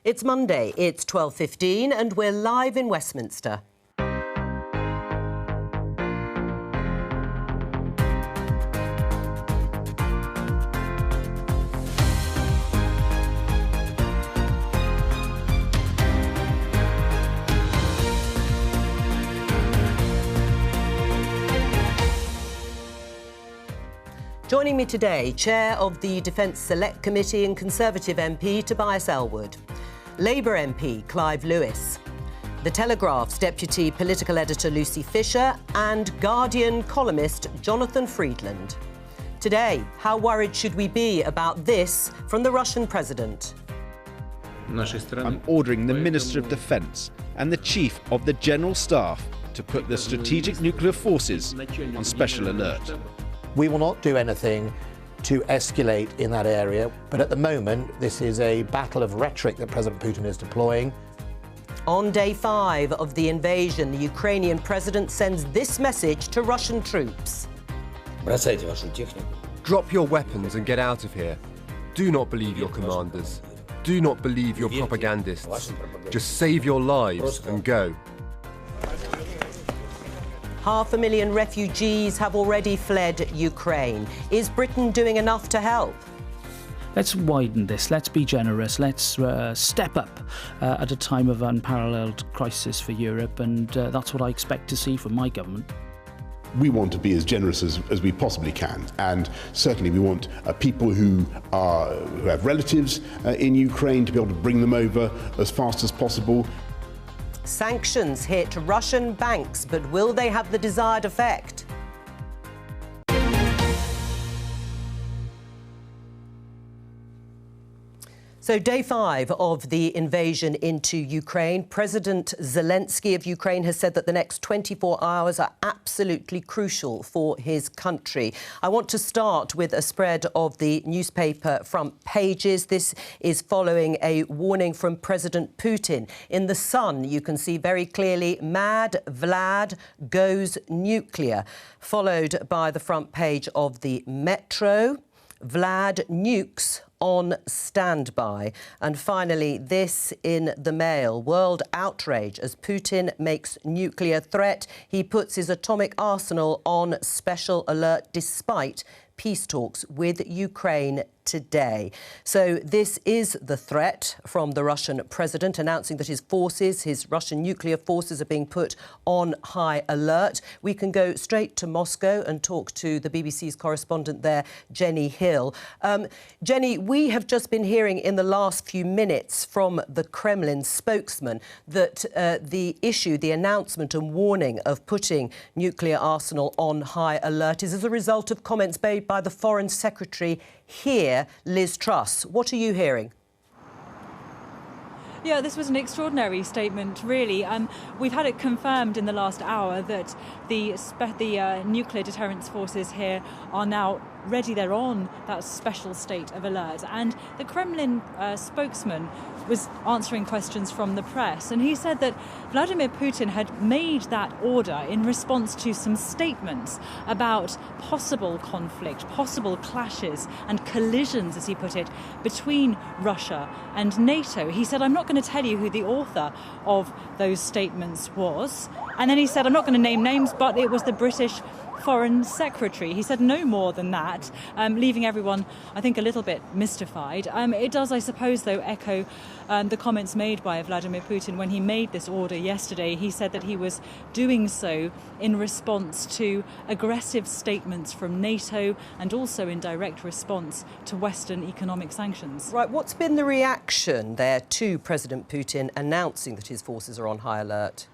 It's Monday, it's 12:15 and we're live in Westminster. Joining me today, Chair of the Defence Select Committee and Conservative MP Tobias Ellwood, Labour MP Clive Lewis, The Telegraph's Deputy Political Editor Lucy Fisher and Guardian columnist Jonathan Freedland. Today, how worried should we be about this from the Russian president? I'm ordering the Minister of Defence and the Chief of the General Staff to put the strategic nuclear forces on special alert. We will not do anything to escalate in that area, but at the moment this is a battle of rhetoric that President Putin is deploying. On day 5 of the invasion, the Ukrainian president sends this message to Russian troops. Drop your weapons and get out of here. Do not believe your commanders. Do not believe your propagandists. Just save your lives and go. 500,000 refugees have already fled Ukraine. Is Britain doing enough to help? Let's widen this, let's be generous, let's step up at a time of unparalleled crisis for Europe, and that's what I expect to see from my government. We want to be as generous as we possibly can, and certainly we want people who have relatives in Ukraine to be able to bring them over as fast as possible. Sanctions hit Russian banks, but will they have the desired effect? So day 5 of the invasion into Ukraine. President Zelensky of Ukraine has said that the next 24 hours are absolutely crucial for his country. I want to start with a spread of the newspaper front pages. This is following a warning from President Putin. In The Sun, you can see very clearly, Mad Vlad goes nuclear, followed by the front page of the Metro. Vlad nukes on standby. And finally, this in the Mail. World outrage as Putin makes nuclear threat. He puts his atomic arsenal on special alert despite peace talks with Ukraine today. So this is the threat from the Russian president, announcing that his Russian nuclear forces are being put on high alert. We can go straight to Moscow and talk to the BBC's correspondent there, Jenny Hill. Jenny, we have just been hearing in the last few minutes from the Kremlin spokesman that the announcement and warning of putting nuclear arsenal on high alert is as a result of comments made by the Foreign Secretary here, Liz Truss. What are you hearing? Yeah, this was an extraordinary statement, really. We've had it confirmed in the last hour that the nuclear deterrence forces here are now ready. They're on that special state of alert. And the Kremlin spokesman was answering questions from the press, and he said that Vladimir Putin had made that order in response to some statements about possible conflict, possible clashes and collisions, as he put it, between Russia and NATO. He said, I'm not going to tell you who the author of those statements was. And then he said, I'm not going to name names, but it was the British Foreign Secretary. He said no more than that, leaving everyone, I think, a little bit mystified. It does, I suppose, though, echo the comments made by Vladimir Putin when he made this order yesterday. He said that he was doing so in response to aggressive statements from NATO and also in direct response to Western economic sanctions. Right, what's been the reaction there to President Putin announcing that his forces are on high alert?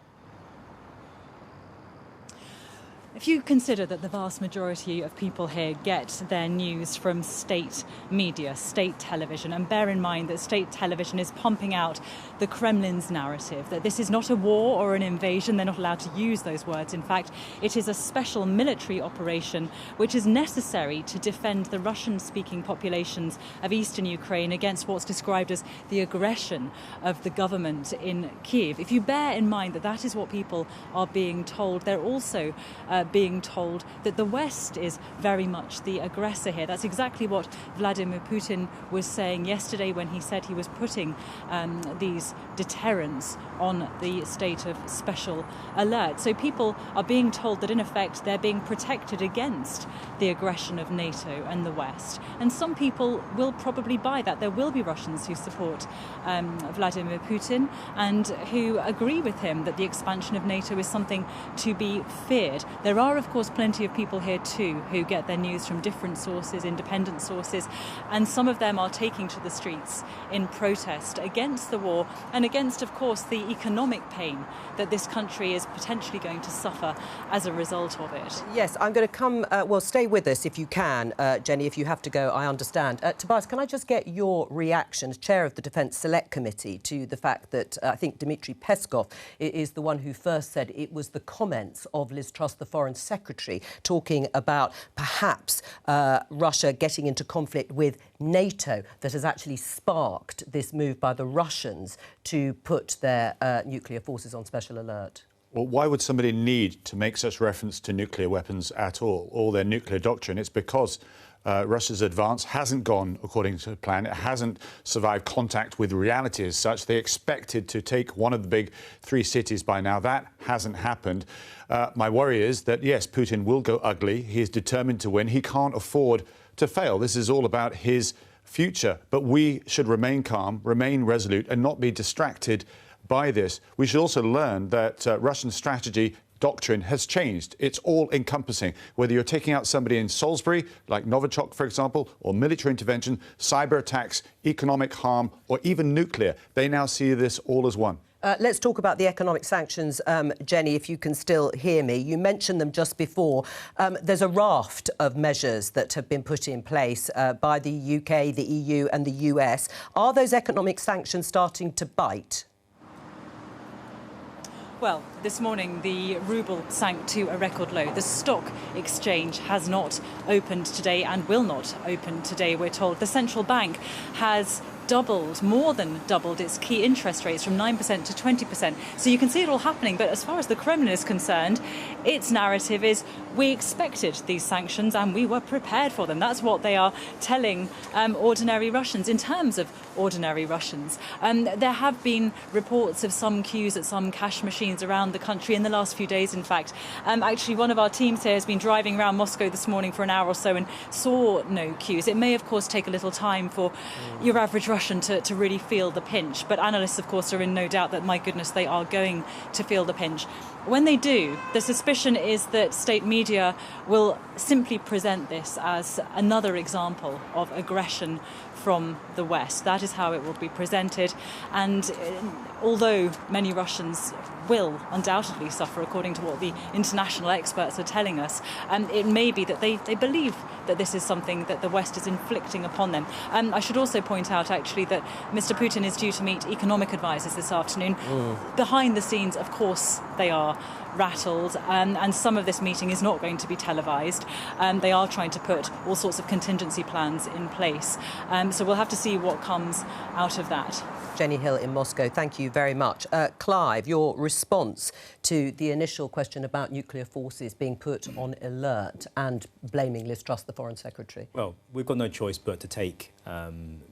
If you consider that the vast majority of people here get their news from state media, state television, and bear in mind that state television is pumping out the Kremlin's narrative, that this is not a war or an invasion, they're not allowed to use those words. In fact, it is a special military operation which is necessary to defend the Russian-speaking populations of eastern Ukraine against what's described as the aggression of the government in Kyiv. If you bear in mind that that is what people are being told, they're also being told that the West is very much the aggressor here. That's exactly what Vladimir Putin was saying yesterday when he said he was putting these deterrents on the state of special alert. So people are being told that in effect they're being protected against the aggression of NATO and the West. And some people will probably buy that. There will be Russians who support Vladimir Putin and who agree with him that the expansion of NATO is something to be feared. There are, of course, plenty of people here too who get their news from different sources, independent sources, and some of them are taking to the streets in protest against the war and against, of course, the economic pain that this country is potentially going to suffer as a result of it. Yes, I'm going to come... well, stay with us if you can, Jenny. If you have to go, I understand. Tobias, can I just get your reaction as chair of the Defence Select Committee to the fact that I think Dmitry Peskov is the one who first said it was the comments of Liz Truss, the Foreign Secretary, talking about perhaps Russia getting into conflict with NATO that has actually sparked this move by the Russians to put their nuclear forces on special alert? Well, why would somebody need to make such reference to nuclear weapons at all, or their nuclear doctrine? It's because Russia's advance hasn't gone according to plan. It hasn't survived contact with reality as such. They expected to take one of the big three cities by now. That hasn't happened. My worry is that, yes, Putin will go ugly. He is determined to win. He can't afford to fail. This is all about his future. But we should remain calm, remain resolute, and not be distracted by this. We should also learn that Russian strategy doctrine has changed. It's all-encompassing. Whether you're taking out somebody in Salisbury, like Novichok, for example, or military intervention, cyber attacks, economic harm, or even nuclear, they now see this all as one. Let's talk about the economic sanctions, Jenny, if you can still hear me. You mentioned them just before. There's a raft of measures that have been put in place by the UK, the EU and the US. Are those economic sanctions starting to bite? Well, this morning the ruble sank to a record low. The stock exchange has not opened today and will not open today, we're told. The central bank has more than doubled its key interest rates from 9% to 20%. So you can see it all happening. But as far as the Kremlin is concerned, its narrative is we expected these sanctions and we were prepared for them. That's what they are telling ordinary Russians. In terms of ordinary Russians, there have been reports of some queues at some cash machines around the country in the last few days, in fact. Actually, one of our teams here has been driving around Moscow this morning for an hour or so and saw no queues. It may, of course, take a little time for your average Russian to really feel the pinch. But analysts, of course, are in no doubt that, my goodness, they are going to feel the pinch. When they do, the suspicion is that state media will simply present this as another example of aggression from the West. That is how it will be presented. And although many Russians will undoubtedly suffer, according to what the international experts are telling us, it may be that they believe that this is something that the West is inflicting upon them. I should also point out, actually, that Mr. Putin is due to meet economic advisers this afternoon. Behind the scenes, of course, they are rattled, and some of this meeting is not going to be televised. They are trying to put all sorts of contingency plans in place. So we'll have to see what comes out of that. Jenny Hill in Moscow, thank you very much. Clive, your response to the initial question about nuclear forces being put on alert and blaming Liz Truss, the Foreign Secretary? Well, we've got no choice but to take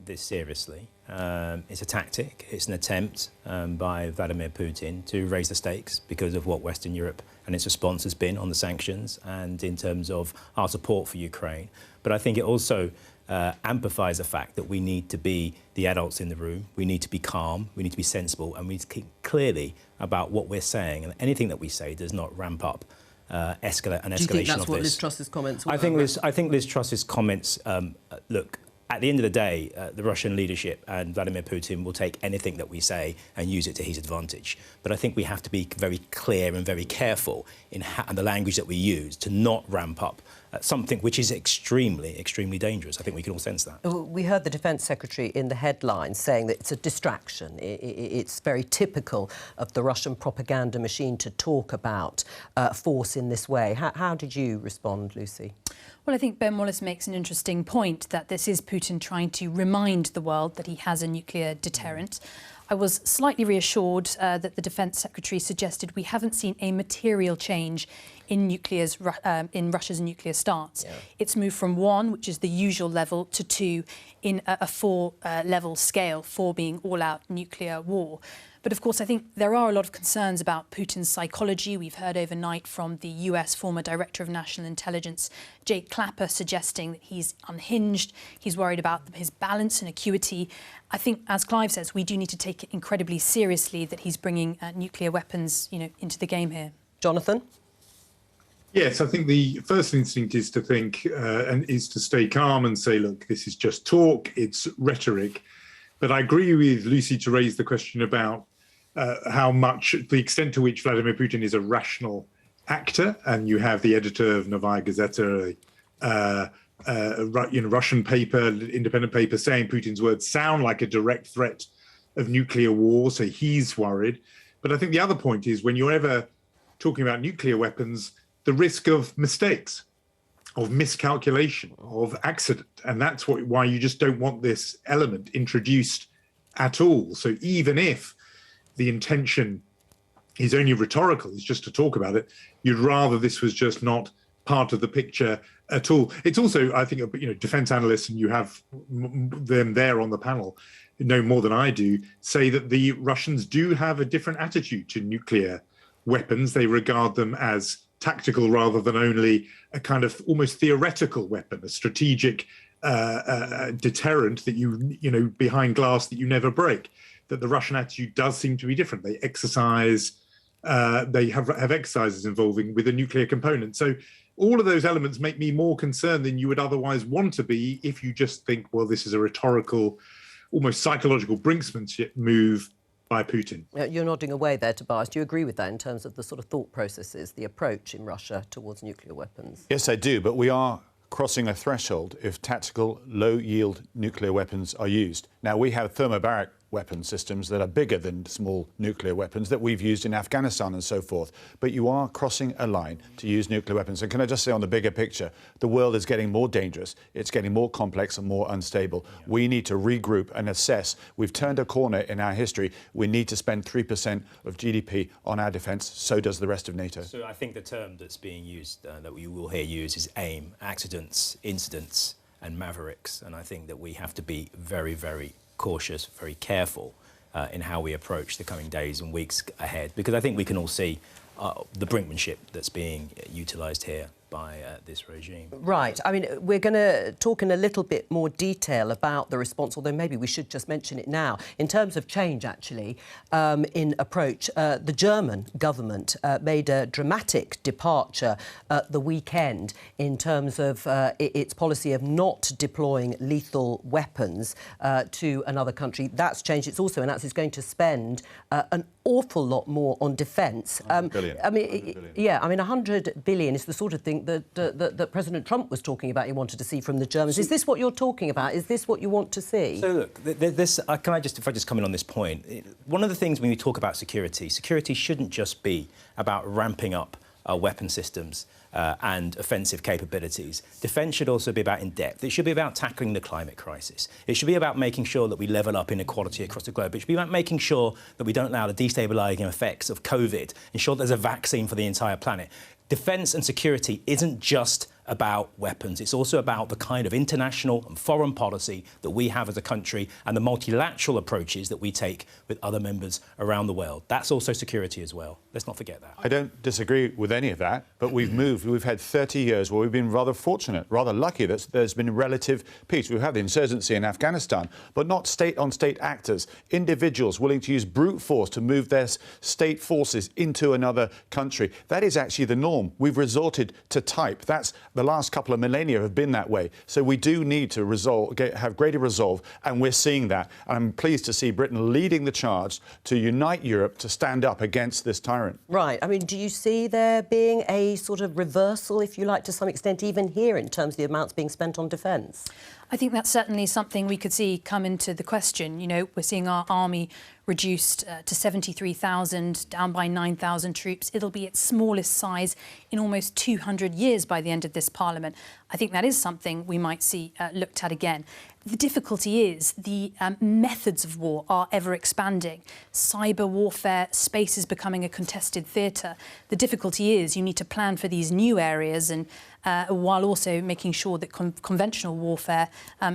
this seriously. It's a tactic. It's an attempt by Vladimir Putin to raise the stakes because of what Western Europe and its response has been on the sanctions and in terms of our support for Ukraine. But I think it also amplifies the fact that we need to be the adults in the room. We need to be calm. We need to be sensible, and we need to keep clearly about what we're saying. And anything that we say does not ramp up escalation of this. Do you think that's what Liz Truss's comments were? I think Liz Truss's comments. Look, at the end of the day, the Russian leadership and Vladimir Putin will take anything that we say and use it to his advantage. But I think we have to be very clear and very careful in the language that we use to not ramp up something which is extremely, extremely dangerous. I think we can all sense that. We heard the Defence Secretary in the headlines saying that it's a distraction. It's very typical of the Russian propaganda machine to talk about force in this way. How did you respond, Lucy? Well, I think Ben Wallace makes an interesting point that this is Putin trying to remind the world that he has a nuclear deterrent. I was slightly reassured that the Defence Secretary suggested we haven't seen a material change in Russia's nuclear stance. Yeah. It's moved from 1, which is the usual level, to 2 in a 4-level scale, 4 being all-out nuclear war. But of course, I think there are a lot of concerns about Putin's psychology. We've heard overnight from the US former Director of National Intelligence, Jake Clapper, suggesting that he's unhinged. He's worried about his balance and acuity. I think, as Clive says, we do need to take it incredibly seriously that he's bringing nuclear weapons, into the game here. Jonathan? Yes, I think the first instinct is to think and is to stay calm and say, look, this is just talk, it's rhetoric. But I agree with Lucy to raise the question about how much, the extent to which Vladimir Putin is a rational actor. And you have the editor of Novaya Gazeta, Russian paper, independent paper, saying Putin's words sound like a direct threat of nuclear war. So he's worried. But I think the other point is when you're ever talking about nuclear weapons, the risk of mistakes, of miscalculation, of accident. And that's why you just don't want this element introduced at all. So even if the intention is only rhetorical, it's just to talk about it, you'd rather this was just not part of the picture at all. It's also, I think, defense analysts, and you have them there on the panel, know more than I do, say that the Russians do have a different attitude to nuclear weapons. They regard them as tactical rather than only a kind of almost theoretical weapon, a strategic deterrent that you behind glass that you never break. That the Russian attitude does seem to be different. They exercise, they have exercises involving with a nuclear component. So all of those elements make me more concerned than you would otherwise want to be if you just think, well, this is a rhetorical, almost psychological brinksmanship move by Putin. You're nodding away there, Tobias. Do you agree with that in terms of the sort of thought processes, the approach in Russia towards nuclear weapons? Yes, I do, but we are crossing a threshold if tactical, low-yield nuclear weapons are used. Now, we have thermobaric weapon systems that are bigger than small nuclear weapons that we've used in Afghanistan and so forth. But you are crossing a line to use nuclear weapons. And can I just say on the bigger picture, the world is getting more dangerous. It's getting more complex and more unstable. We need to regroup and assess. We've turned a corner in our history. We need to spend 3% of GDP on our defence. So does the rest of NATO. So I think the term that's being used, that we will hear used, is AIM, accidents, incidents and mavericks. And I think that we have to be very, very cautious, very careful in how we approach the coming days and weeks ahead, because I think we can all see the brinkmanship that's being utilised here by this regime. Right. I mean, we're going to talk in a little bit more detail about the response, although maybe we should just mention it now. In terms of change, actually, in approach, the German government made a dramatic departure at the weekend in terms of its policy of not deploying lethal weapons to another country. That's changed. It's also announced it's going to spend an awful lot more on defence. Billion. I mean, yeah, I mean, 100 billion is the sort of thing that President Trump was talking about he wanted to see from the Germans. Is this what you're talking about? Is this what you want to see? So look, if I just come in on this point, one of the things when we talk about security shouldn't just be about ramping up our weapon systems and offensive capabilities. Defence should also be about in-depth. It should be about tackling the climate crisis. It should be about making sure that we level up inequality across the globe. It should be about making sure that we don't allow the destabilising effects of COVID, ensure there's a vaccine for the entire planet. Defence and security isn't just about weapons. It's also about the kind of international and foreign policy that we have as a country and the multilateral approaches that we take with other members around the world. That's also security as well. Let's not forget that. I don't disagree with any of that, but we've moved. We've had 30 years where we've been rather fortunate, rather lucky that there's been relative peace. We've had the insurgency in Afghanistan, but not state-on-state actors, individuals willing to use brute force to move their state forces into another country. That is actually the norm. We've resorted to type. That's the last couple of millennia have been that way. So we do need to have greater resolve, and we're seeing that. And I'm pleased to see Britain leading the charge to unite Europe to stand up against this tyrant. Right. I mean, do you see there being a sort of reversal, if you like, to some extent, even here in terms of the amounts being spent on defence? I think that's certainly something we could see come into the question. You know, we're seeing our army reduced to 73,000, down by 9,000 troops. It'll be its smallest size in almost 200 years by the end of this Parliament. I think that is something we might see looked at again. The difficulty is the methods of war are ever expanding. Cyber warfare, space is becoming a contested theatre. The difficulty is you need to plan for these new areas and while also making sure that conventional warfare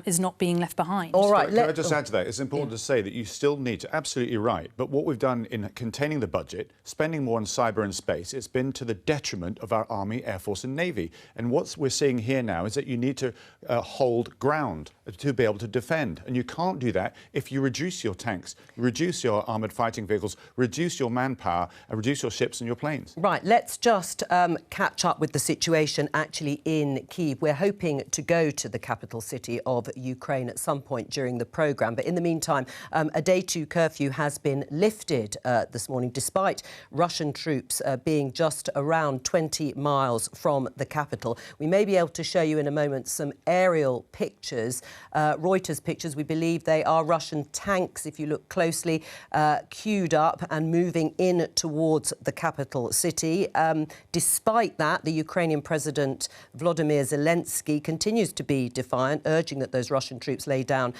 is not being left behind. All right. Can I just add to that? It's important to say that you still need to, absolutely right, but what we've done in containing the budget, spending more on cyber and space, it's been to the detriment of our Army, Air Force and Navy. And what we're seeing here now is that you need to hold ground to be able to defend. And you can't do that if you reduce your tanks, reduce your armoured fighting vehicles, reduce your manpower and reduce your ships and your planes. Right, let's just catch up with the situation actually in Kyiv. We're hoping to go to the capital city of Ukraine at some point during the programme. But in the meantime, a day 2 curfew has been lifted this morning, despite Russian troops being just around 20 miles from the capital. We may be able to show you in a moment some aerial pictures, Reuters pictures. We believe they are Russian tanks, if you look closely, queued up and moving in towards the capital city. Despite that, the Ukrainian President Volodymyr Zelensky continues to be defiant, urging that those Russian troops lay down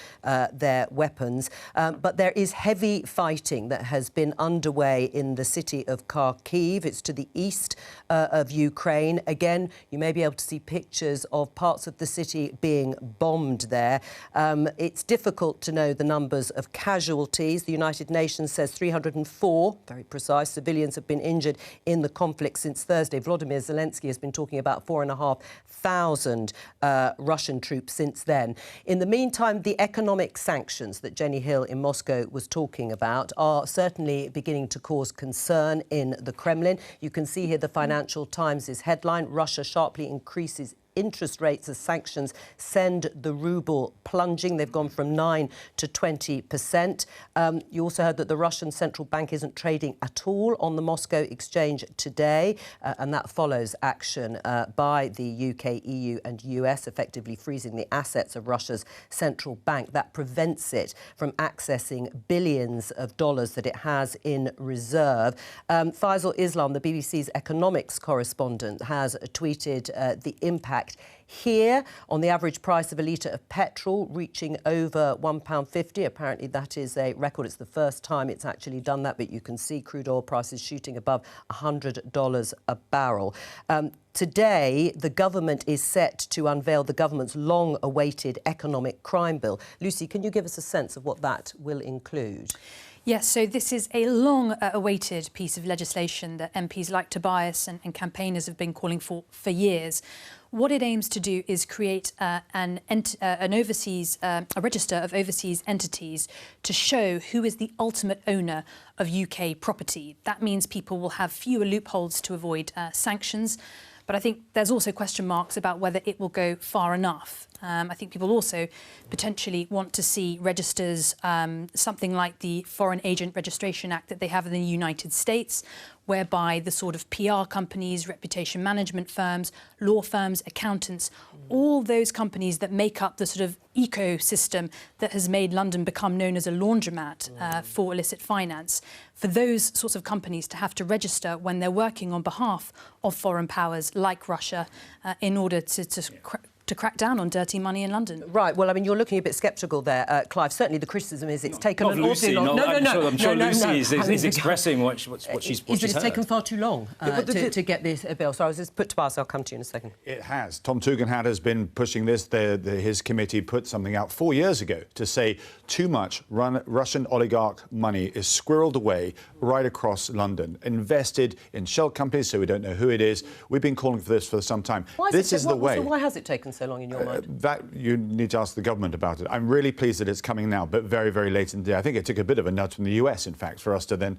their weapons. But there is heavy fighting that has been underway in the city of Kharkiv. It's to the east of Ukraine. Again, you may be able to see pictures of parts of the city being bombed there. It's difficult to know the numbers of casualties. The United Nations says 304, very precise, civilians have been injured in the conflict since Thursday. Volodymyr Zelensky has been talking about 4,500 Russian troops since then. In the meantime, the economic sanctions that Jenny Hill in Moscow was talking about are certainly beginning to cause concern in the Kremlin. You can see here the Financial Times' headline, Russia sharply increases interest rates as sanctions send the ruble plunging. They've gone from 9 to 20%. You also heard that the Russian central bank isn't trading at all on the Moscow exchange today, and that follows action by the UK, EU and US, effectively freezing the assets of Russia's central bank. That prevents it from accessing billions of dollars that it has in reserve. Faisal Islam, the BBC's economics correspondent, has tweeted the impact here on the average price of a litre of petrol reaching over £1.50. Apparently that is a record. It's the first time it's actually done that, but you can see crude oil prices shooting above $100 a barrel. Today, the government is set to unveil the government's long-awaited economic crime bill. Lucy, can you give us a sense of what that will include? Yes, so this is a long-awaited piece of legislation that MPs like Tobias and campaigners have been calling for years. What it aims to do is create a register of overseas entities to show who is the ultimate owner of UK property. That means people will have fewer loopholes to avoid sanctions. But I think there's also question marks about whether it will go far enough. I think people also potentially want to see registers, something like the Foreign Agent Registration Act that they have in the United States, whereby the sort of PR companies, reputation management firms, law firms, accountants, all those companies that make up the sort of ecosystem that has made London become known as a laundromat for illicit finance, for those sorts of companies to have to register when they're working on behalf of foreign powers like Russia in order to crack down on dirty money in London. Right, well, I mean, you're looking a bit sceptical there, Clive. Certainly the criticism is it's taken an awful long... I'm sure Lucy is expressing what she's heard. It's taken far too long to get this bill. So I was just put to pass. I'll come to you in a second. It has. Tom Tugendhat has been pushing this. His committee put something out 4 years ago to say too much Russian oligarch money is squirreled away right across London, invested in shell companies, so we don't know who it is. We've been calling for this for some time. Why has it taken so long in your mind? That you need to ask the government about it. I'm really pleased that it's coming now, but very, very late in the day. I think it took a bit of a nudge from the US, in fact, for us to then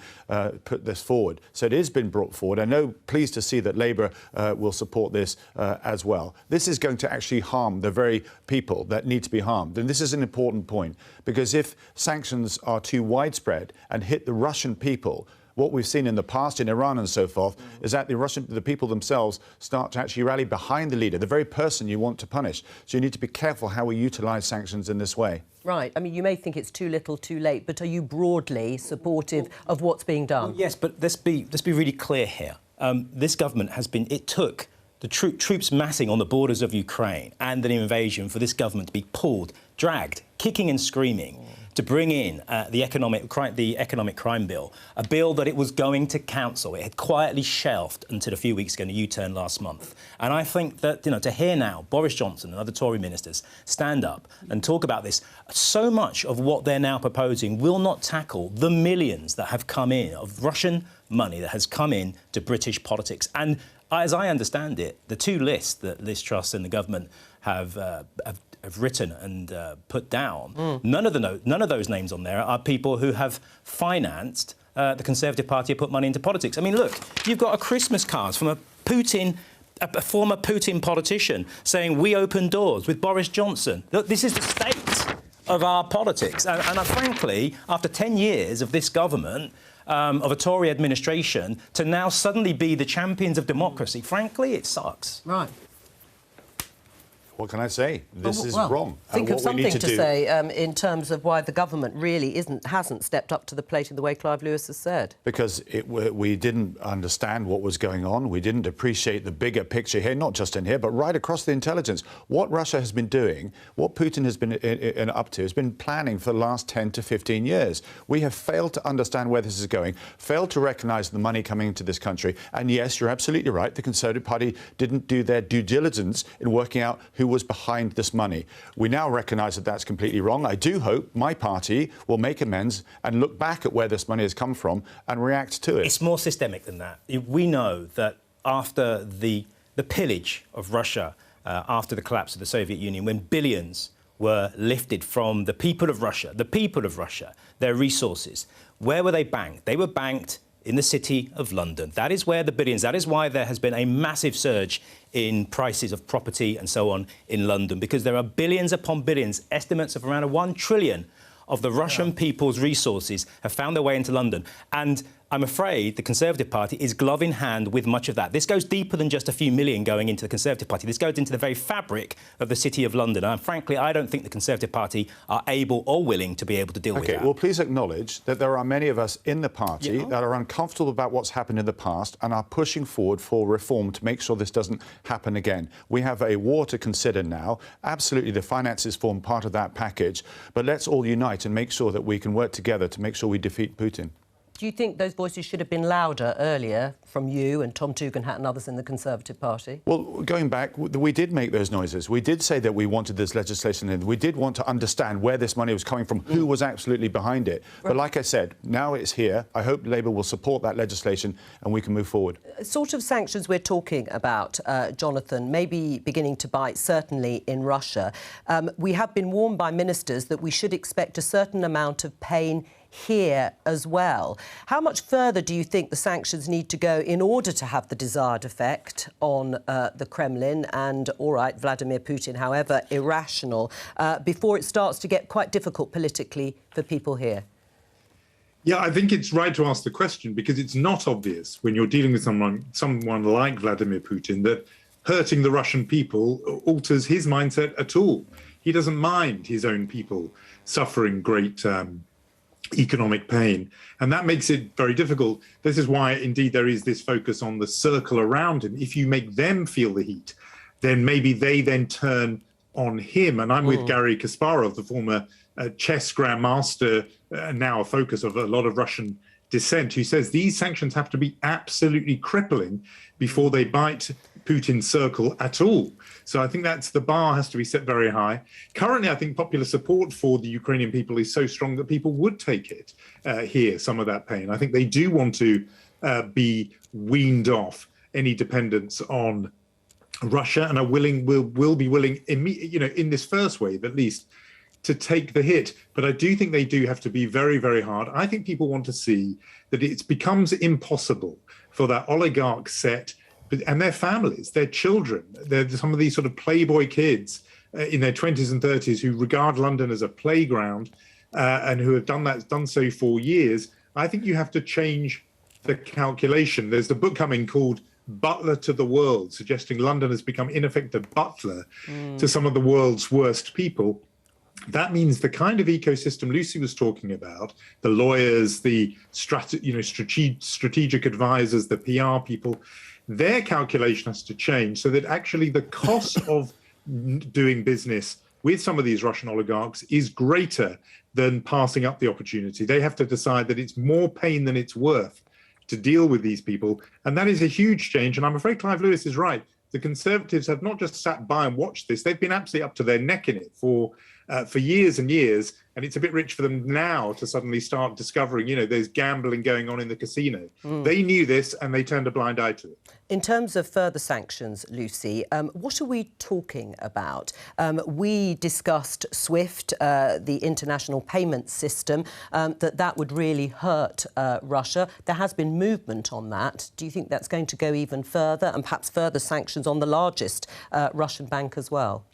put this forward. So it has been brought forward. I know, pleased to see that Labour will support this as well. This is going to actually harm the very people that need to be harmed. And this is an important point, because if sanctions are too widespread and hit the Russian people, what we've seen in the past in Iran and so forth is that the people themselves start to actually rally behind the leader, the very person you want to punish. So you need to be careful how we utilise sanctions in this way. Right. I mean, you may think it's too little, too late, but are you broadly supportive of what's being done? Well, yes, but let's be really clear here. This government has been... It took the troops massing on the borders of Ukraine and an invasion for this government to be pulled, dragged, kicking and screaming to bring in the economic crime bill, a bill that it was going to council. It had quietly shelved until a few weeks ago in a U-turn last month. And I think that, to hear now Boris Johnson and other Tory ministers stand up and talk about this, so much of what they're now proposing will not tackle the millions that have come in, of Russian money that has come in to British politics. And as I understand it, the two lists that Liz Truss and the government have written and put down, none of those names on there are people who have financed the Conservative Party or put money into politics. I mean, look, you've got a Christmas card from a former Putin politician saying we open doors with Boris Johnson. Look, this is the state of our politics. And frankly, after 10 years of this government, of a Tory administration, to now suddenly be the champions of democracy, frankly, it sucks. Right. What can I say? This is wrong. Think of something to say in terms of why the government really hasn't stepped up to the plate in the way Clive Lewis has said. Because we didn't understand what was going on. We didn't appreciate the bigger picture here, not just in here, but right across the intelligence. What Russia has been doing, what Putin has been up to, has been planning for the last 10 to 15 years. We have failed to understand where this is going, failed to recognise the money coming into this country. And yes, you're absolutely right. The Conservative Party didn't do their due diligence in working out who was behind this money. We now recognise that that's completely wrong. I do hope my party will make amends and look back at where this money has come from and react to it. It's more systemic than that. We know that after the pillage of Russia, after the collapse of the Soviet Union, when billions were lifted from the people of Russia, their resources, where were they banked? They were banked in the city of London. That is where the billions, that is why there has been a massive surge in prices of property and so on in London, because there are billions upon billions, estimates of around 1 trillion of the Russian people's resources have found their way into London. And I'm afraid the Conservative Party is glove in hand with much of that. This goes deeper than just a few million going into the Conservative Party. This goes into the very fabric of the City of London. And frankly, I don't think the Conservative Party are able or willing to be able to deal with that. OK, well, please acknowledge that there are many of us in the party that are uncomfortable about what's happened in the past and are pushing forward for reform to make sure this doesn't happen again. We have a war to consider now. Absolutely, the finances form part of that package. But let's all unite and make sure that we can work together to make sure we defeat Putin. Do you think those voices should have been louder earlier from you and Tom Tugendhat and others in the Conservative Party? Well, going back, we did make those noises. We did say that we wanted this legislation in. We did want to understand where this money was coming from, who was absolutely behind it. Right. But like I said, now it's here. I hope Labour will support that legislation and we can move forward. Sort of sanctions we're talking about, Jonathan, maybe beginning to bite, certainly in Russia. We have been warned by ministers that we should expect a certain amount of pain here as well. How much further do you think the sanctions need to go in order to have the desired effect on the Kremlin and, all right, Vladimir Putin, however irrational, before it starts to get quite difficult politically for people here? Yeah, I think it's right to ask the question because it's not obvious when you're dealing with someone like Vladimir Putin that hurting the Russian people alters his mindset at all. He doesn't mind his own people suffering great economic pain, and that makes it very difficult. This is why, indeed, there is this focus on the circle around him. If you make them feel the heat, then maybe they then turn on him. And I'm with Garry Kasparov, the former chess grandmaster, now a focus of a lot of Russian dissent, who says these sanctions have to be absolutely crippling before they bite Putin's circle at all. So I think the bar has to be set very high. Currently, I think popular support for the Ukrainian people is so strong that people would take it here, some of that pain. I think they do want to be weaned off any dependence on Russia and will be willing, in this first wave at least, to take the hit. But I do think they do have to be very, very hard. I think people want to see that it becomes impossible for that oligarch set and their families, their children, some of these sort of playboy kids in their 20s and 30s who regard London as a playground and who have done so for years. I think you have to change the calculation. There's the book coming called Butler to the World, suggesting London has become, in effect, a butler to some of the world's worst people. That means the kind of ecosystem Lucy was talking about, the lawyers, the strategic advisors, the PR people, their calculation has to change so that actually the cost of doing business with some of these Russian oligarchs is greater than passing up the opportunity. They have to decide that it's more pain than it's worth to deal with these people. And that is a huge change. And I'm afraid Clive Lewis is right. The Conservatives have not just sat by and watched this. They've been absolutely up to their neck in it for years and years. And it's a bit rich for them now to suddenly start discovering, there's gambling going on in the casino. They knew this and they turned a blind eye to it. In terms of further sanctions, Lucy, what are we talking about? We discussed SWIFT, the international payment system, that would really hurt Russia. There has been movement on that. Do you think that's going to go even further, and perhaps further sanctions on the largest Russian bank as well?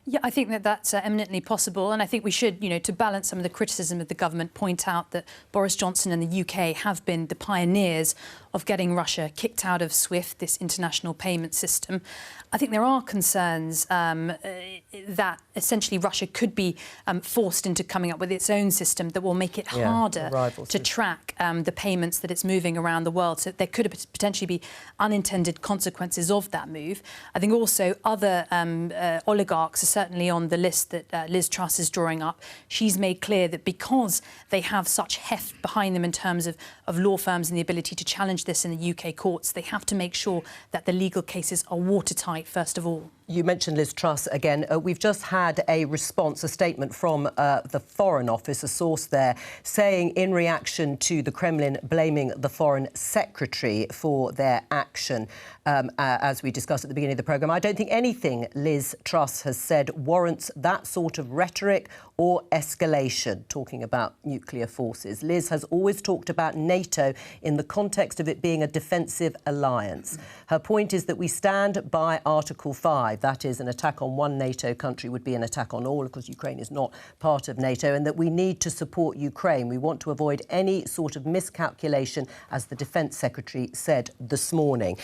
Yeah, I think that that's eminently possible. And I think we should, to balance some of the criticism of the government, point out that Boris Johnson and the UK have been the pioneers of getting Russia kicked out of SWIFT, this international payment system. I think there are concerns that essentially Russia could be forced into coming up with its own system that will make it harder to track the payments that it's moving around the world. So there could potentially be unintended consequences of that move. I think also other oligarchs are certainly on the list that Liz Truss is drawing up. She's made clear that because they have such heft behind them in terms of law firms and the ability to challenge this in the UK courts, they have to make sure that the legal cases are watertight, first of all. You mentioned Liz Truss again. We've just had a response, a statement from the Foreign Office, a source there, saying in reaction to the Kremlin blaming the Foreign Secretary for their action, as we discussed at the beginning of the programme. I don't think anything Liz Truss has said warrants that sort of rhetoric or escalation, talking about nuclear forces. Liz has always talked about NATO in the context of it being a defensive alliance. Her point is that we stand by Article 5. That is, an attack on one NATO country would be an attack on all, because Ukraine is not part of NATO, and that we need to support Ukraine. We want to avoid any sort of miscalculation, as the Defence Secretary said this morning.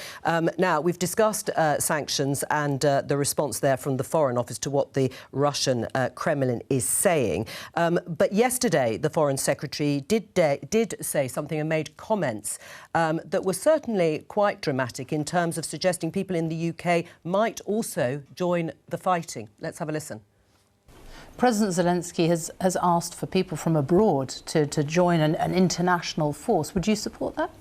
Now, we've discussed sanctions and the response there from the Foreign Office to what the Russian Kremlin is saying. But yesterday, the Foreign Secretary did say something and made comments that were certainly quite dramatic in terms of suggesting people in the UK might also join the fighting. Let's have a listen. President Zelensky has asked for people from abroad to join an international force. Would you support that?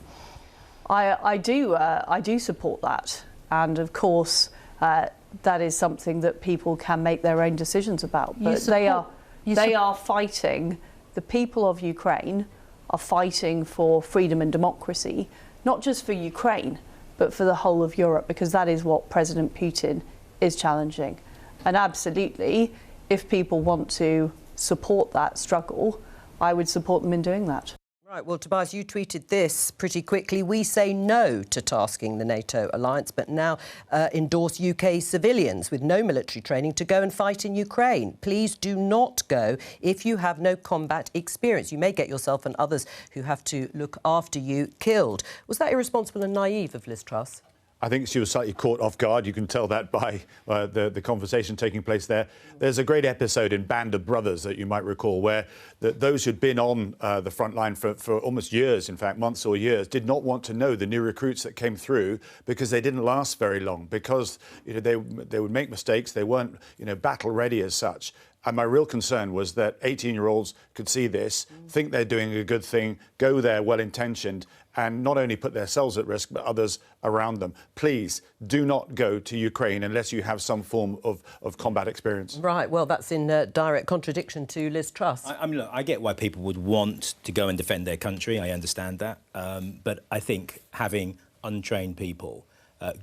I do support that, and of course that is something that people can make their own decisions about. But they are fighting. The people of Ukraine are fighting for freedom and democracy, not just for Ukraine, but for the whole of Europe, because that is what President Putin is challenging. And absolutely, if people want to support that struggle, I would support them in doing that. Right, well, Tobias, you tweeted this pretty quickly. We say no to tasking the NATO alliance, but now endorse UK civilians with no military training to go and fight in Ukraine. Please do not go if you have no combat experience. You may get yourself and others who have to look after you killed. Was that irresponsible and naive of Liz Truss? I think she was slightly caught off guard. You can tell that by the conversation taking place there. There's a great episode in Band of Brothers that you might recall, where those who'd been on the front line for almost years, in fact, months or years, did not want to know the new recruits that came through, because they didn't last very long, because they would make mistakes. They weren't battle ready as such. And my real concern was that 18-year-olds could see this, think they're doing a good thing, go there well-intentioned, and not only put themselves at risk, but others around them. Please do not go to Ukraine unless you have some form of combat experience. Right, well, that's in direct contradiction to Liz Truss. I mean, look, I get why people would want to go and defend their country. I understand that. But I think having untrained people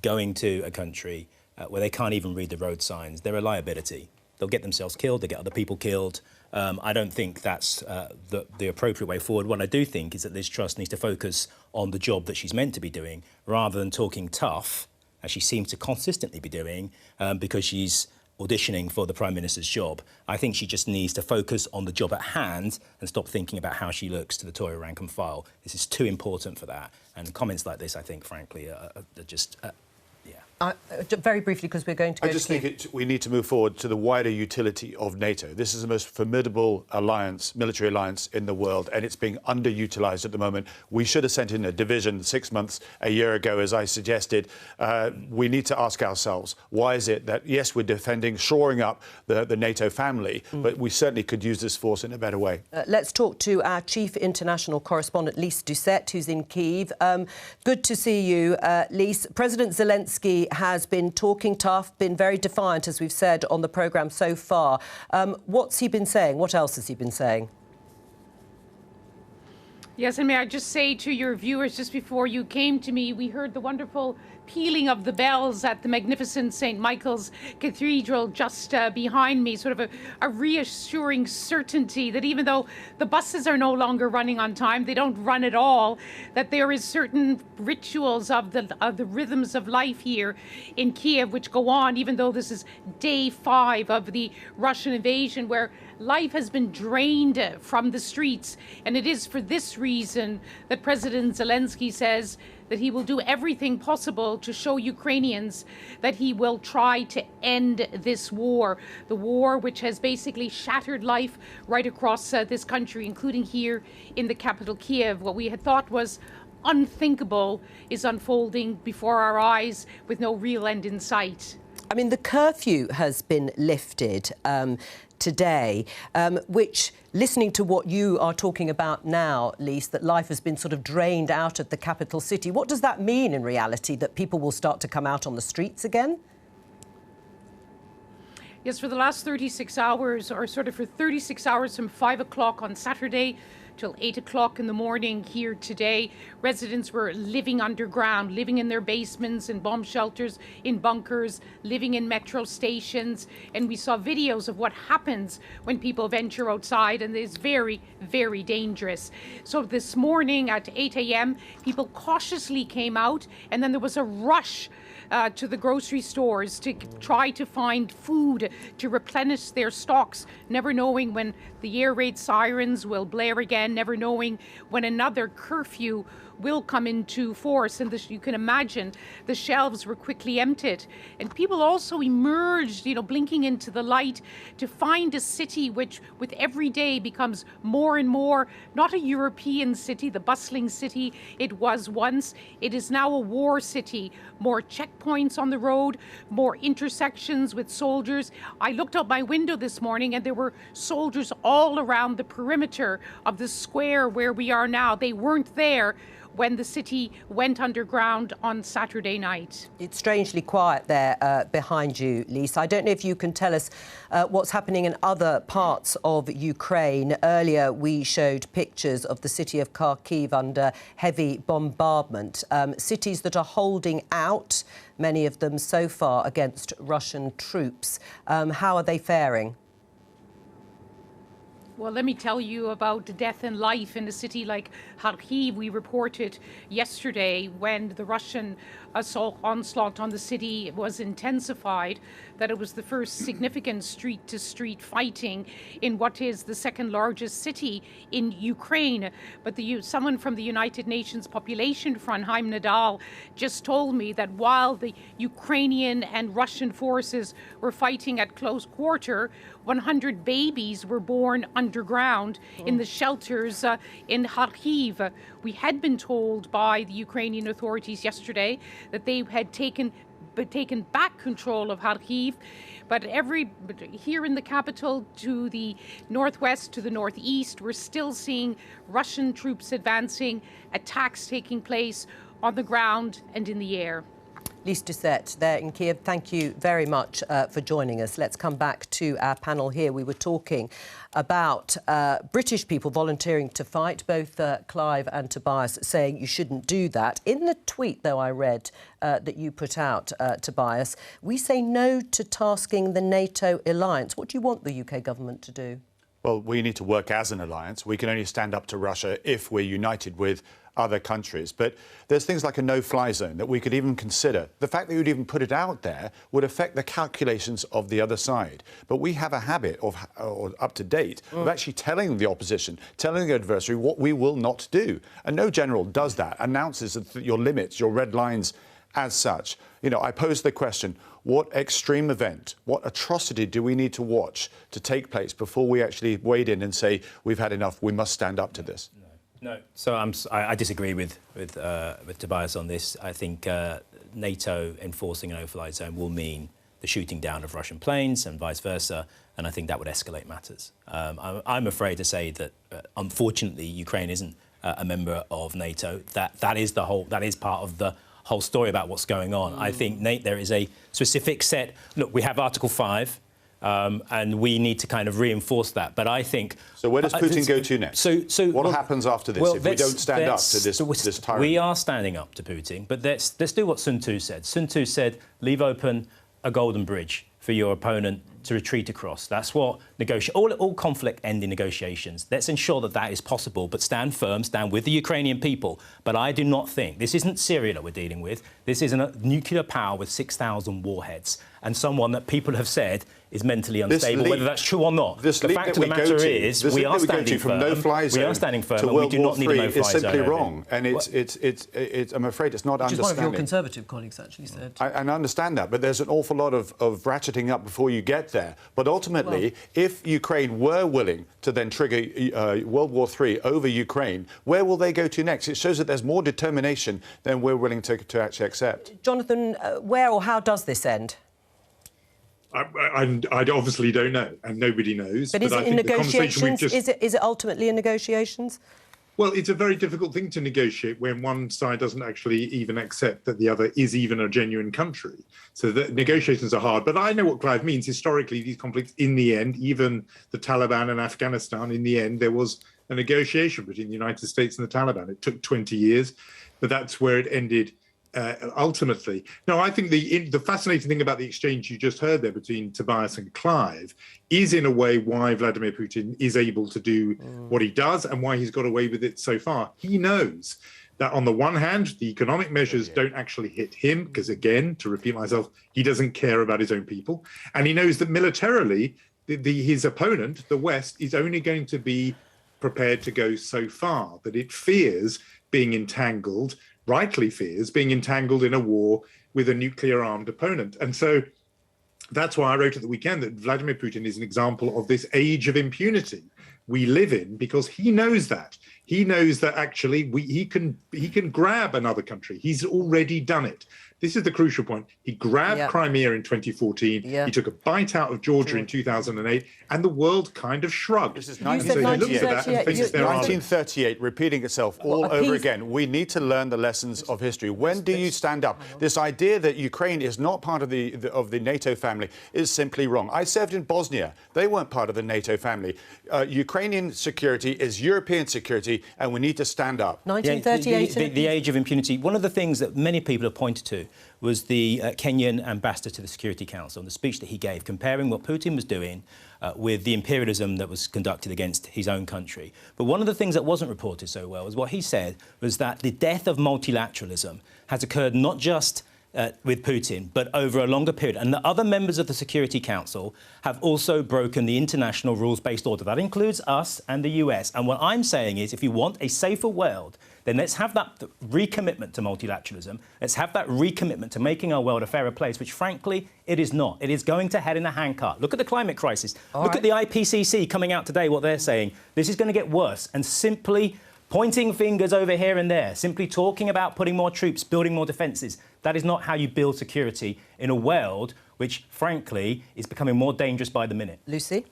going to a country where they can't even read the road signs, they're a liability. They'll get themselves killed, they'll get other people killed. I don't think that's the appropriate way forward. What I do think is that Liz Truss needs to focus on the job that she's meant to be doing, rather than talking tough, as she seems to consistently be doing, because she's auditioning for the Prime Minister's job. I think she just needs to focus on the job at hand and stop thinking about how she looks to the Tory rank and file. This is too important for that. And comments like this, I think, frankly, are just... yeah. Very briefly, because we're going to go I just think we need to move forward to the wider utility of NATO. This is the most formidable alliance, military alliance in the world, and it's being underutilised at the moment. We should have sent in a division 6 months, a year ago, as I suggested. We need to ask ourselves, why is it that, yes, we're defending, shoring up the NATO family, but we certainly could use this force in a better way. Let's talk to our chief international correspondent, Lise Doucet, who's in Kyiv. Good to see you, Lise. President Zelensky has been talking tough, been very defiant, as we've said on the programme so far. What's he been saying? What else has he been saying? Yes, and may I just say to your viewers, just before you came to me, we heard the wonderful pealing of the bells at the magnificent St. Michael's Cathedral just behind me, sort of a reassuring certainty that even though the buses are no longer running on time, they don't run at all, that there is certain rituals of the rhythms of life here in Kiev which go on, even though this is day 5 of the Russian invasion, where life has been drained from the streets. And it is for this reason that President Zelensky says that he will do everything possible to show Ukrainians that he will try to end this war, the war which has basically shattered life right across this country, including here in the capital, Kiev. What we had thought was unthinkable is unfolding before our eyes with no real end in sight. I mean, the curfew has been lifted today, which, listening to what you are talking about now, Lise, that life has been sort of drained out of the capital city, what does that mean in reality, that people will start to come out on the streets again? Yes, for the last 36 hours, or sort of for 36 hours from 5 o'clock on Saturday till 8 o'clock in the morning here today, residents were living underground, living in their basements, in bomb shelters, in bunkers, living in metro stations. And we saw videos of what happens when people venture outside, and it's very, very dangerous. So this morning at 8 a.m., people cautiously came out, and then there was a rush to the grocery stores to try to find food to replenish their stocks, never knowing when the air raid sirens will blare again, never knowing when another curfew will come into force. And you can imagine the shelves were quickly emptied. And people also emerged, blinking into the light to find a city which with every day becomes more and more not a European city, the bustling city it was once. It is now a war city. More checkpoints on the road, more intersections with soldiers. I looked out my window this morning and there were soldiers all around the perimeter of the square where we are now. They weren't there when the city went underground on Saturday night. It's strangely quiet there behind you, Lise. I don't know if you can tell us what's happening in other parts of Ukraine. Earlier, we showed pictures of the city of Kharkiv under heavy bombardment. Cities that are holding out, many of them so far, against Russian troops. How are they faring? Well, let me tell you about death and life in a city like Kharkiv. We reported yesterday when the Russian assault onslaught on the city was intensified that it was the first significant street-to-street fighting in what is the second largest city in Ukraine. But someone from the United Nations Population Fund, Haim Nadal, just told me that while the Ukrainian and Russian forces were fighting at close quarter, 100 babies were born underground in the shelters in Kharkiv. We had been told by the Ukrainian authorities yesterday that they had taken back control of Kharkiv, but here in the capital to the northwest, to the northeast, we're still seeing Russian troops advancing, attacks taking place on the ground and in the air. Lise Doucet there in Kiev, thank you very much for joining us. Let's come back to our panel here. We were talking about British people volunteering to fight, both Clive and Tobias saying you shouldn't do that. In the tweet, though, I read that you put out, Tobias, we say no to tasking the NATO alliance. What do you want the UK government to do? Well, we need to work as an alliance. We can only stand up to Russia if we're united with other countries. But there's things like a no-fly zone that we could even consider. The fact that you'd even put it out there would affect the calculations of the other side. But we have a habit of, or up to date, of actually telling the opposition, telling the adversary what we will not do. And no general does that, announces your limits, your red lines, as such. You know, I pose the question, what extreme event, what atrocity do we need to watch to take place before we actually wade in and say, we've had enough, we must stand up to this? No. So I disagree with Tobias on this. I think NATO enforcing an no-fly zone will mean the shooting down of Russian planes and vice versa, and I think that would escalate matters. I'm afraid to say that, unfortunately, Ukraine isn't a member of NATO. That is part of the whole story about what's going on. I think there is a specific set. Look, we have Article 5. And we need to kind of reinforce that. But I think... So where does Putin go to next? What happens after this if we don't stand up to this tyrant? We are standing up to Putin, but let's do what Sun Tzu said. Sun Tzu said, leave open a golden bridge for your opponent to retreat across. That's what all conflict end in negotiations. Let's ensure that that is possible, but stand firm, stand with the Ukrainian people. But I do not think, this isn't Syria that we're dealing with, this is a nuclear power with 6,000 warheads, and someone that people have said is mentally unstable, whether that's true or not. The fact of the matter is, we are standing firm. We are standing firm, and we do not need a no-fly zone. It's simply wrong, and it's. I'm afraid it's not understanding. Which is one of your Conservative colleagues actually said. I understand that, but there's an awful lot of ratcheting up before you get there. But ultimately, if Ukraine were willing to then trigger World War III over Ukraine, where will they go to next? It shows that there's more determination than we're willing to actually accept. Jonathan, where or how does this end? I obviously don't know, and nobody knows. But is it in negotiations? Is it ultimately in negotiations? Well, it's a very difficult thing to negotiate when one side doesn't actually even accept that the other is even a genuine country. So the negotiations are hard. But I know what Clive means. Historically, these conflicts, in the end, even the Taliban and Afghanistan, in the end, there was a negotiation between the United States and the Taliban. It took 20 years, but that's where it ended. Ultimately. Now, I think the fascinating thing about the exchange you just heard there between Tobias and Clive is, in a way, why Vladimir Putin is able to do what he does and why he's got away with it so far. He knows that, on the one hand, the economic measures don't actually hit him because, again, to repeat myself, he doesn't care about his own people. And he knows that militarily, his opponent, the West, is only going to be prepared to go so far, that it fears being entangled, rightly fears being entangled in a war with a nuclear-armed opponent. And so that's why I wrote at the weekend that Vladimir Putin is an example of this age of impunity we live in, because he knows that. He knows that actually he can grab another country. He's already done it. This is the crucial point. He grabbed Crimea in 2014. He took a bite out of Georgia in 2008, and the world kind of shrugged. This is 1938, repeating itself all over again. We need to learn the lessons of history. When do you stand up? This idea that Ukraine is not part of the NATO family is simply wrong. I served in Bosnia. They weren't part of the NATO family. Ukrainian security is European security, and we need to stand up. 1938. The age of impunity. One of the things that many people have pointed to was the Kenyan ambassador to the Security Council and the speech that he gave, comparing what Putin was doing with the imperialism that was conducted against his own country. But one of the things that wasn't reported so well was what he said was that the death of multilateralism has occurred not just with Putin, but over a longer period. And the other members of the Security Council have also broken the international rules-based order. That includes us and the US. And what I'm saying is, if you want a safer world, then let's have that recommitment to multilateralism. Let's have that recommitment to making our world a fairer place, which, frankly, it is not. It is going to head in a handcart. Look at the climate crisis. Look at the IPCC coming out today, what they're saying. This is going to get worse. And simply pointing fingers over here and there, simply talking about putting more troops, building more defences, that is not how you build security in a world which, frankly, is becoming more dangerous by the minute. Lucy?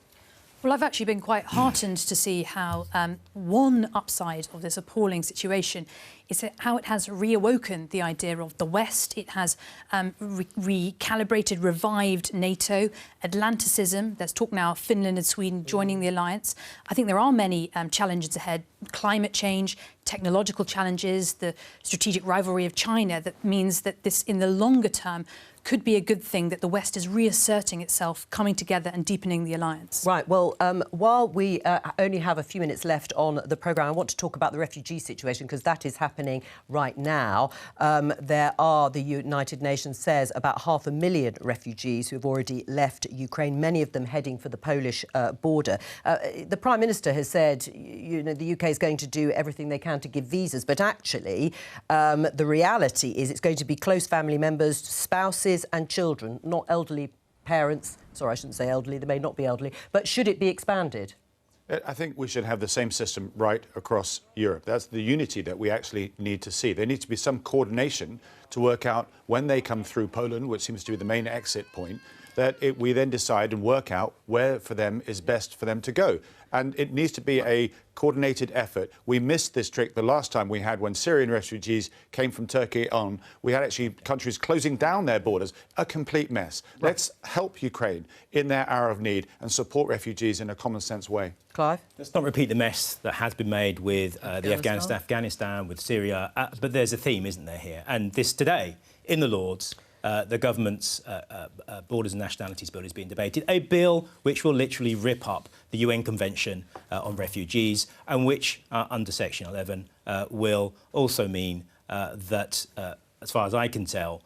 Well, I've actually been quite heartened to see how one upside of this appalling situation is how it has reawoken the idea of the West. It has recalibrated, revived NATO, Atlanticism. There's talk now of Finland and Sweden joining the alliance. I think there are many challenges ahead. Climate change, technological challenges, the strategic rivalry of China, that means that this, in the longer term, could be a good thing, that the West is reasserting itself, coming together and deepening the alliance. Right, well, while we only have a few minutes left on the programme, I want to talk about the refugee situation, because that is happening right now. The United Nations says, about 500,000 refugees who have already left Ukraine, many of them heading for the Polish border. The Prime Minister has said, the UK is going to do everything they can to give visas, but actually the reality is it's going to be close family members, spouses and children, not elderly parents. Sorry, I shouldn't say elderly, they may not be elderly, but should it be expanded? I think we should have the same system right across Europe. That's the unity that we actually need to see. There needs to be some coordination to work out when they come through Poland, which seems to be the main exit point, that we then decide and work out where for them is best for them to go. And it needs to be a coordinated effort. We missed this trick the last time we had when Syrian refugees came from Turkey on. We had actually countries closing down their borders. A complete mess. Right. Let's help Ukraine in their hour of need and support refugees in a common sense way. Clive? Let's not repeat the mess that has been made with Afghanistan, with Syria. But there's a theme, isn't there, here? And this today, in the Lords, the government's Borders and Nationalities Bill is being debated, a bill which will literally rip up the UN Convention on Refugees, and which, under Section 11, will also mean that, as far as I can tell,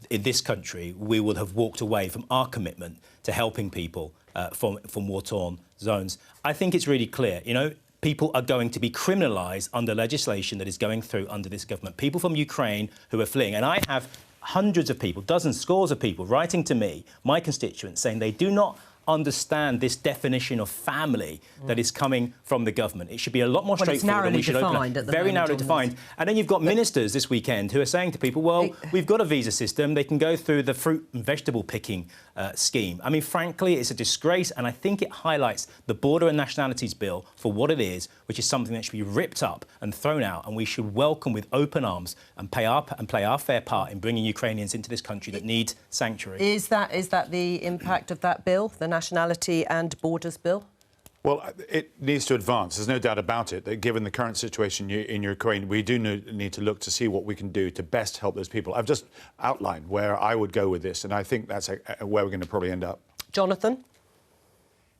in this country, we will have walked away from our commitment to helping people from war-torn zones. I think it's really clear, people are going to be criminalised under legislation that is going through under this government. People from Ukraine who are fleeing, and I have hundreds of people, dozens, scores of people writing to me, my constituents, saying they do not understand this definition of family that is coming from the government. It should be a lot more straightforward. It's narrowly defined at the moment. Very narrowly defined. And then you've got ministers this weekend who are saying to people, well, we've got a visa system. They can go through the fruit and vegetable picking scheme. I mean, frankly, it's a disgrace, and I think it highlights the Border and Nationalities Bill for what it is, which is something that should be ripped up and thrown out, and we should welcome with open arms and play our fair part in bringing Ukrainians into this country that need sanctuary. Is that the impact of that bill, the Nationality and Borders Bill? Well, it needs to advance. There's no doubt about it that given the current situation in Ukraine, we do need to look to see what we can do to best help those people. I've just outlined where I would go with this, and I think that's where we're going to probably end up. Jonathan?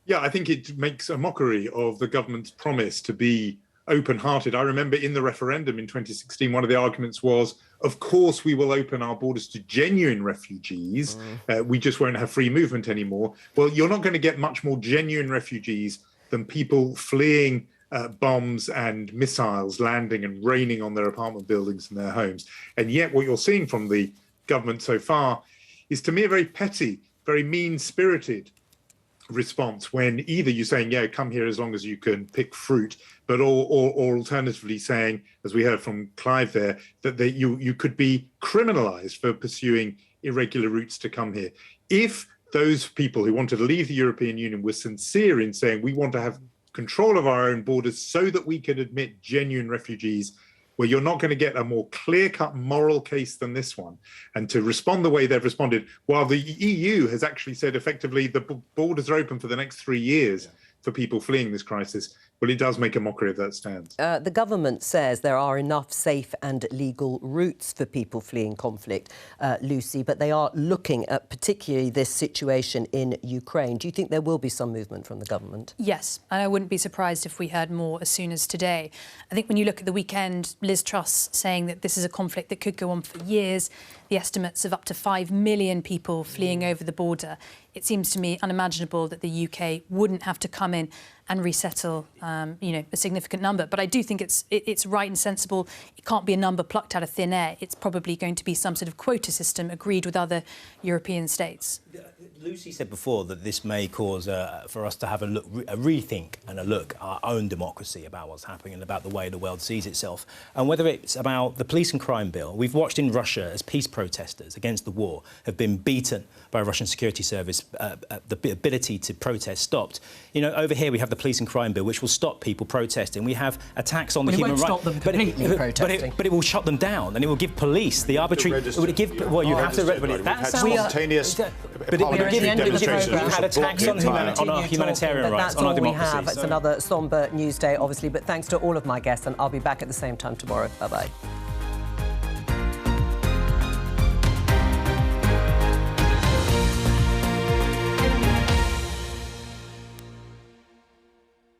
Yeah, I think it makes a mockery of the government's promise to be open-hearted. I remember in the referendum in 2016, one of the arguments was, of course, we will open our borders to genuine refugees. We just won't have free movement anymore. Well, you're not going to get much more genuine refugees than people fleeing bombs and missiles landing and raining on their apartment buildings and their homes. And yet what you're seeing from the government so far is, to me, a very petty, very mean-spirited response, when either you're saying, yeah, come here as long as you can pick fruit, but or alternatively saying, as we heard from Clive there, that you could be criminalized for pursuing irregular routes to come here. If those people who wanted to leave the European Union were sincere in saying we want to have control of our own borders so that we can admit genuine refugees, well, you're not going to get a more clear-cut moral case than this one. And to respond the way they've responded, while the EU has actually said effectively the borders are open for the next 3 years for people fleeing this crisis, well, it does make a mockery of that stance. The government says there are enough safe and legal routes for people fleeing conflict, Lucy, but they are looking at particularly this situation in Ukraine. Do you think there will be some movement from the government? Yes, and I wouldn't be surprised if we heard more as soon as today. I think when you look at the weekend, Liz Truss saying that this is a conflict that could go on for years, the estimates of up to 5 million people fleeing over the border, it seems to me unimaginable that the UK wouldn't have to come in and resettle, a significant number. But I do think it's right and sensible. It can't be a number plucked out of thin air. It's probably going to be some sort of quota system agreed with other European states. Lucy said before that this may cause for us to have a rethink and a look at our own democracy about what's happening and about the way the world sees itself. And whether it's about the police and crime bill, we've watched in Russia as peace protesters against the war have been beaten by a Russian security service, the ability to protest stopped. Over here we have the police and crime bill, which will stop people protesting. We have attacks on the human rights. It won't stop them completely protesting. But it will shut them down, and it will give police the arbitrary. It will give. Well, you have to. That's spontaneous. We're at the end of the programme. We've had attacks on our humanitarian rights, on our democracy. That's all we have. It's another sombre news day, obviously. But thanks to all of my guests, and I'll be back at the same time tomorrow. Bye-bye.